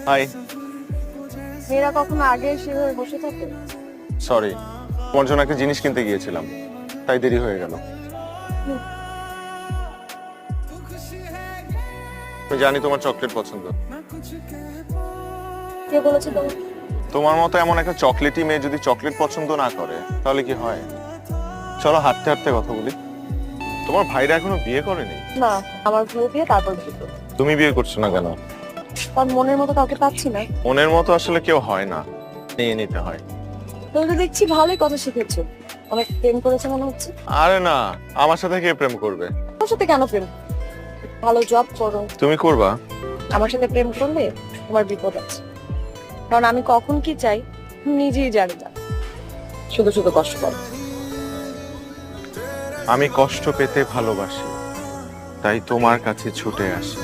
High. মেয়েরা কখনো আগে সেভাবে বসে থাকে? সরি, তোমার জন্য একটা জিনিস কিনতে গিয়েছিলাম, তাই দেরি হয়ে গেল। আমি জানি তোমার চকলেট পছন্দ। কে বলেছে তোমার? তোমার মতো এমন একটা চকলেটই মেয়ে যদি চকলেট পছন্দ না করে তাহলে কি হয়? চলো হাঁটতে হাঁটতে কথা বলি। তোমার ভাইরা এখনো বিয়ে করেনি? না, আমার ঘুরে দিয়ে তারপর বিয়ে করবো। তুমি বিয়ে করছো না কেন? তার মনের মতো কাউকে পাচ্ছি না। মনের মতো আসলে কেউ হয় না, নিয়ে নিতে হয়। তুমি তো দেখছি ভালোই কথা শিখেছো। অনেক প্রেম করেছে মনে হচ্ছে। আরে না, আমার সাথে কে প্রেম করবে? তোমার সাথে কেন প্রেম? ভালো জব করো। তুমি করবা? আমার সাথে প্রেম করলে তোমার বিপদ আছে। কারণ আমি কখন কি চাই নিজেই জানি না, শুধু শুধু কষ্ট করো। আমি কষ্ট পেতে ভালোবাসি, তাই তোমার কাছে ছুটে আসি।